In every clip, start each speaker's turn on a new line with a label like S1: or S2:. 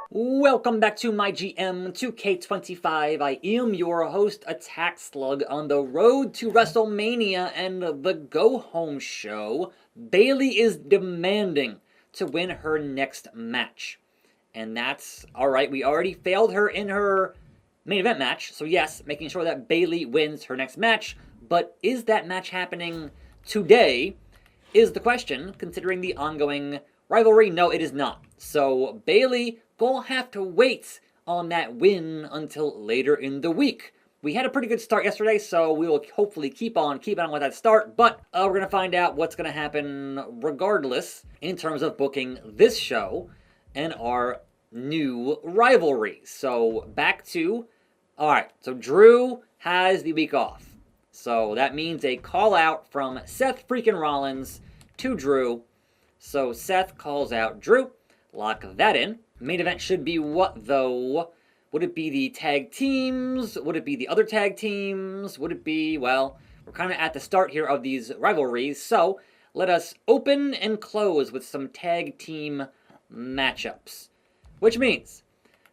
S1: Welcome back to MyGM 2K25. I am your host, attackslug. On the road to WrestleMania and the go-home show, Bayley is demanding to win her next match. And that's alright, we already failed her in her main event match, so yes, making sure that Bayley wins her next match. But is that match happening today is the question, considering the ongoing rivalry. No, it is not. So Bayley will have to wait on that win until later in the week. We had a pretty good start yesterday, so we will hopefully keep on with that start, but we're going to find out what's going to happen regardless in terms of booking this show and our new rivalry. So back to, alright, so Drew has the week off. So that means a call out from Seth freaking Rollins to Drew. So Seth calls out Drew. Lock that in. Main event should be what, though? Would it be the tag teams? Would it be the other tag teams? Would it be, well, we're kind of at the start here of these rivalries, so let us open and close with some tag team matchups. Which means,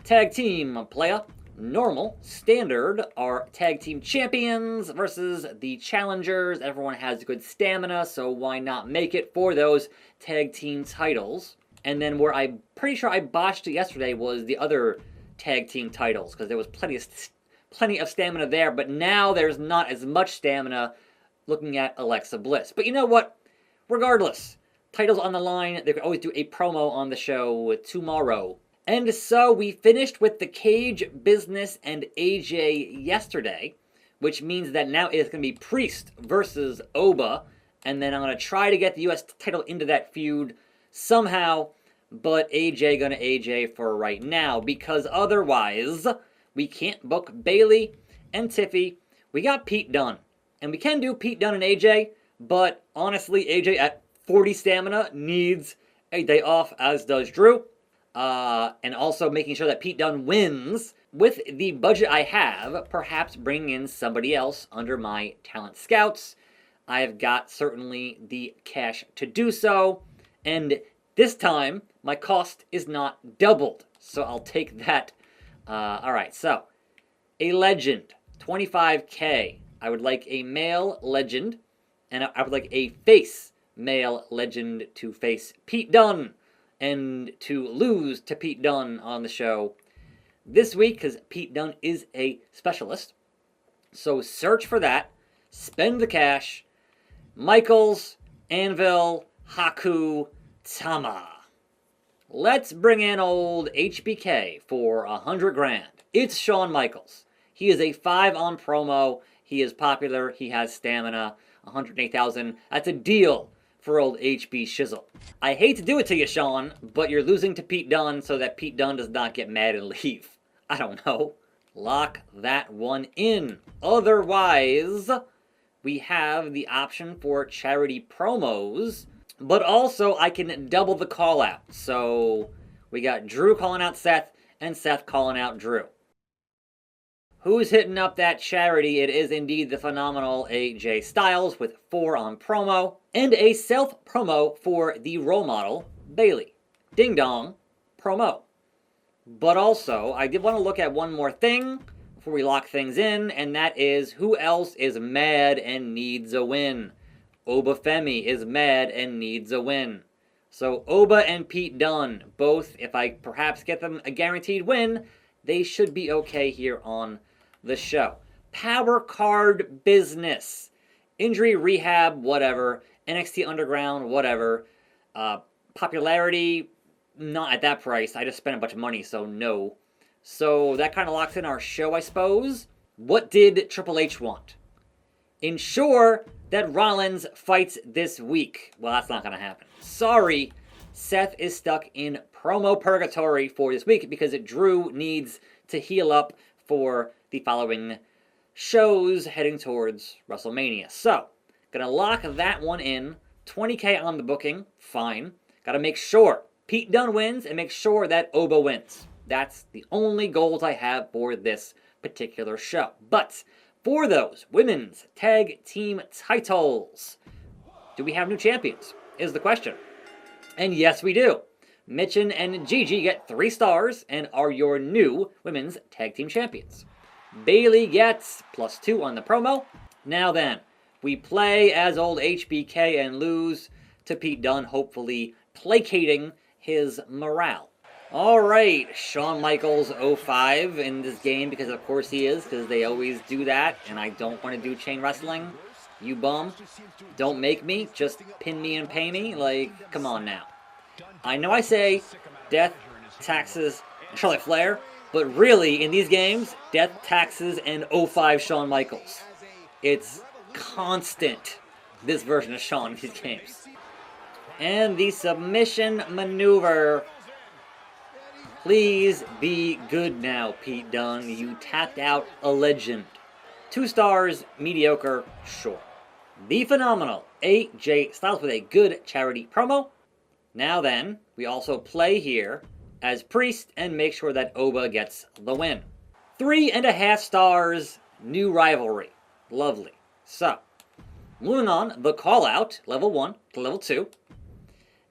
S1: tag team playa, normal, standard are tag team champions versus the challengers. Everyone has good stamina, so why not make it for those tag team titles? And then where I'm pretty sure I botched it yesterday was the other tag team titles, because there was plenty of stamina there, but now there's not as much stamina looking at Alexa Bliss. But you know what? Regardless, titles on the line, they could always do a promo on the show tomorrow. And so we finished with the Cage Business and AJ yesterday, which means that now it's going to be Priest versus Oba, and then I'm going to try to get the US title into that feud somehow, but AJ gonna AJ for right now, because otherwise we can't book Bayley and Tiffy. We got Pete Dunne, and we can do Pete Dunne and AJ, but honestly, AJ at 40 stamina needs a day off, as does Drew. And also making sure that Pete Dunne wins. With the budget I have, perhaps bringing in somebody else under my talent scouts. I have got certainly the cash to do so. And this time, my cost is not doubled, so I'll take that. Alright, so, a legend, 25K. I would like a male legend, and I would like a face male legend to face Pete Dunne, and to lose to Pete Dunne on the show this week, because Pete Dunne is a specialist. So search for that, spend the cash. Michaels, Anvil, Haku, Tama. Let's bring in old HBK for 100 grand. It's Shawn Michaels. He is a 5 on promo. He is popular. He has stamina. 108,000. That's a deal for old HB Shizzle. I hate to do it to you, Shawn, but you're losing to Pete Dunne so that Pete Dunne does not get mad and leave. I don't know. Lock that one in. Otherwise, we have the option for charity promos, but also I can double the call out. So we got Drew calling out Seth and Seth calling out Drew. Who's hitting up that charity? It is indeed the phenomenal AJ Styles with 4 on promo and a self promo for the role model Bayley. Ding dong promo. But also, I did want to look at one more thing before we lock things in, and that is who else is mad and needs a win. Oba Femi is mad and needs a win. So Oba and Pete Dunne, both, if I perhaps get them a guaranteed win, they should be okay here on the show. Power card business. Injury rehab, whatever. NXT Underground, whatever. Popularity, not at that price. I just spent a bunch of money, so no. So that kind of locks in our show, I suppose. What did Triple H want? Ensure that Rollins fights this week. Well, that's not going to happen. Sorry, Seth is stuck in promo purgatory for this week because Drew needs to heal up for the following shows heading towards WrestleMania. So, gonna lock that one in. 20K on the booking, fine. Gotta make sure Pete Dunne wins and make sure that Oba wins. That's the only goals I have for this particular show. But for those women's tag team titles, do we have new champions? Is the question. And yes, we do. Mitchin and Gigi get 3 stars and are your new women's tag team champions. Bailey gets +2 on the promo. Now then, we play as old HBK and lose to Pete Dunne, hopefully placating his morale. Alright, Shawn Michaels 05 in this game, because of course he is, because they always do that, and I don't want to do chain wrestling. You bum. Don't make me. Just pin me and pay me. Like, come on now. I know I say death, taxes, Charlotte Flair, but really, in these games, death, taxes, and 05 Shawn Michaels. It's constant, this version of Shawn in these games. And the submission maneuver. Please be good now, Pete Dunne. You tapped out a legend. 2 stars, mediocre, sure. The phenomenal AJ Styles with a good charity promo. Now then, we also play here as Priest and make sure that Oba gets the win. 3.5 stars, new rivalry. Lovely. So, moving on, the call out, level 1 to level 2.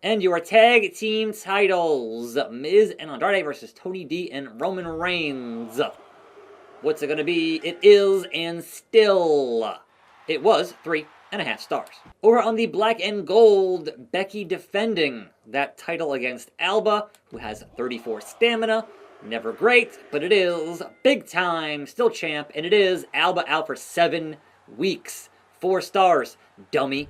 S1: And your tag team titles, Miz and Andrade versus Tony D and Roman Reigns. What's it going to be? It is, and still, it was 3.5 stars. Over on the black and gold, Becky defending that title against Alba, who has 34 stamina. Never great, but it is big time, still champ, and it is Alba out for 7 weeks. 4 stars, dummy.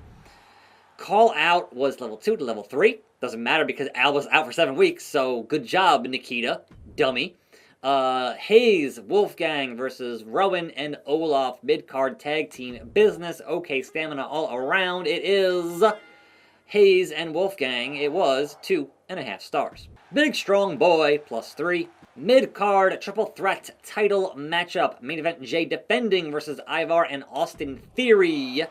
S1: Call out was level 2 to level 3. Doesn't matter because Alba's out for 7 weeks, so good job, Nikita, dummy. Hayes, Wolfgang versus Rowan and Olaf, mid-card tag team business. Okay, stamina all around. It is Hayes and Wolfgang. It was 2.5 stars. Big Strong Boy, +3. Mid-card triple threat title matchup. Main event Jay defending versus Ivar and Austin Theory.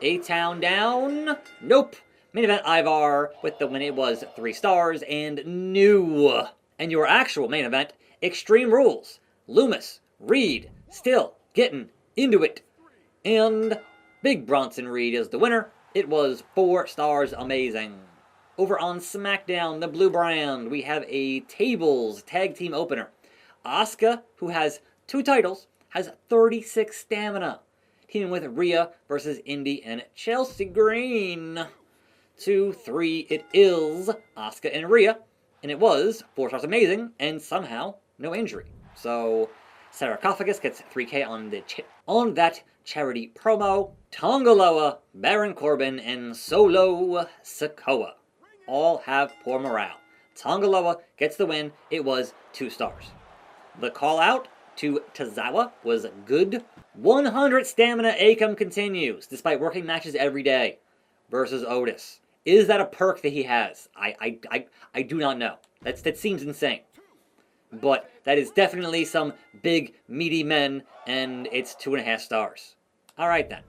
S1: A-Town down? Nope. Main event Ivar with the win. It was 3 stars and new. And your actual main event, Extreme Rules. Loomis, Reed, still getting into it. And Big Bronson Reed is the winner. It was 4 stars, amazing. Over on SmackDown, the Blue Brand, we have a tables tag team opener. Asuka, who has 2 titles, has 36 stamina. Teaming with Rhea versus Indy and Chelsea Green. 2-3, it is Asuka and Rhea. And it was 4 stars, amazing, and somehow no injury. So Sarcophagus gets 3K on that charity promo. Tongaloa, Baron Corbin, and Solo Sikoa all have poor morale. Tongaloa gets the win. It was 2 stars. The call out to Tozawa was good. 100 stamina. Akam continues despite working matches every day versus Otis. Is that a perk that he has? I do not know. That seems insane. But that is definitely some big, meaty men, and it's 2.5 stars. Alright then.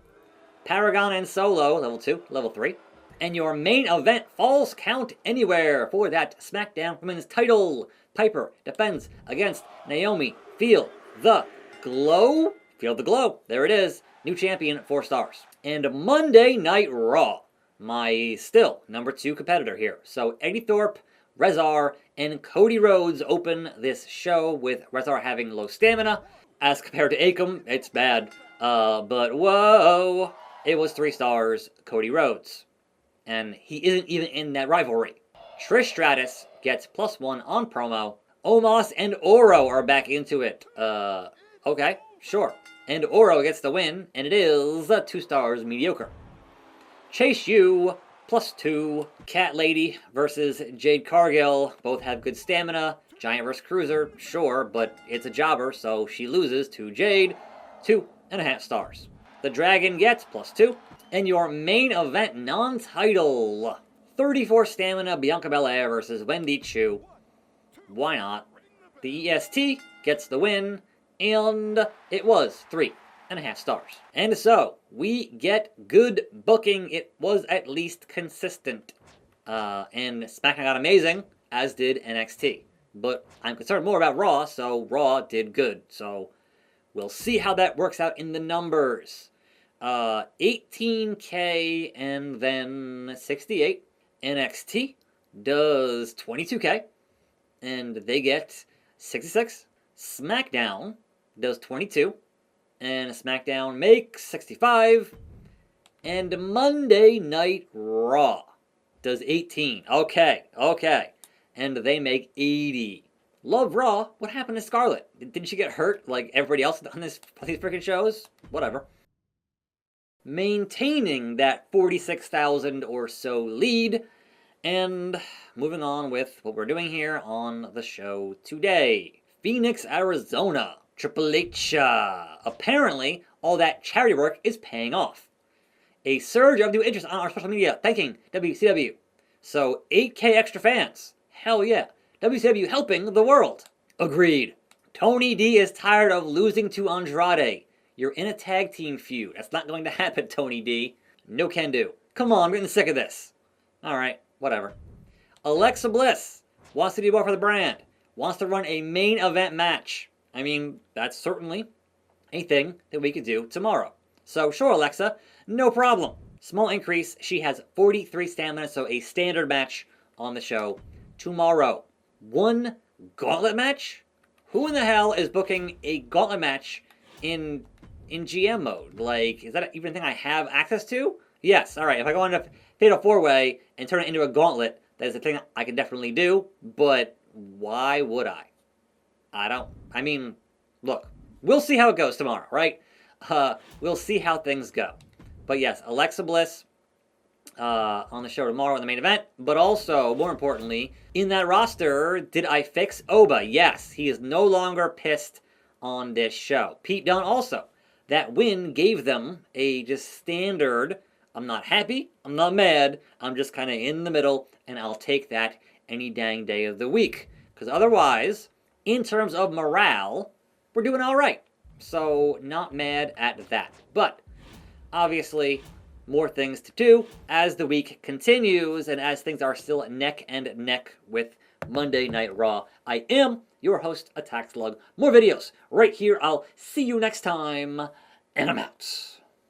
S1: Paragon and Solo, level 2, level 3. And your main event, Falls Count Anywhere, for that SmackDown Women's title. Piper defends against Naomi. Feel the glow. Feel the glow. There it is. New champion, 4 stars. And Monday Night Raw. My still number 2 competitor here. So Eddie Thorpe, Rezar, and Cody Rhodes open this show with Rezar having low stamina. As compared to Akam, it's bad. But whoa, it was 3 stars, Cody Rhodes. And he isn't even in that rivalry. Trish Stratus gets +1 on promo. Omos and Oro are back into it. Okay, sure. And Oro gets the win, and it is 2 stars, mediocre. Chase U, +2. Cat Lady versus Jade Cargill. Both have good stamina. Giant versus Cruiser, sure, but it's a jobber, so she loses to Jade. 2.5 stars. The Dragon gets +2. And your main event non-title. 34 stamina, Bianca Belair versus Wendy Chu. Why not? The EST gets the win, and it was 3.5 stars. And so, we get good booking. It was at least consistent. And SmackDown got amazing, as did NXT. But I'm concerned more about Raw, so Raw did good. So, we'll see how that works out in the numbers. 18K and then 68. NXT, does 22K, and they get 66. SmackDown does 22, and SmackDown makes 65. And Monday Night Raw does 18. Okay. And they make 80. Love Raw. What happened to Scarlett? Didn't she get hurt like everybody else on these freaking shows? Whatever. Maintaining that 46,000 or so lead. And moving on with what we're doing here on the show today. Phoenix, Arizona. Triple H. Apparently, all that charity work is paying off. A surge of new interest on our social media, thanking WCW. So 8K extra fans. Hell yeah. WCW helping the world. Agreed. Tony D is tired of losing to Andrade. You're in a tag team feud. That's not going to happen, Tony D. No can do. Come on, I'm getting sick of this. Alright, whatever. Alexa Bliss wants to do more for the brand. Wants to run a main event match. I mean, that's certainly a thing that we could do tomorrow. So sure, Alexa, no problem. Small increase. She has 43 stamina, so a standard match on the show tomorrow. One gauntlet match? Who in the hell is booking a gauntlet match in GM mode? Like, is that even a thing I have access to? Yes, alright, if I go on a Fatal 4-Way and turn it into a gauntlet, that is a thing I can definitely do, but why would I? I mean, look, we'll see how it goes tomorrow, right? We'll see how things go. But yes, Alexa Bliss on the show tomorrow in the main event. But also, more importantly, in that roster, did I fix Oba? Yes, he is no longer pissed on this show. Pete Dunne also. That win gave them a just standard, I'm not happy, I'm not mad, I'm just kind of in the middle, and I'll take that any dang day of the week. Because otherwise, in terms of morale, we're doing all right. So, not mad at that. But, obviously, more things to do as the week continues and as things are still neck and neck with Monday Night Raw. I am your host, attackslug. More videos right here. I'll see you next time, and I'm out.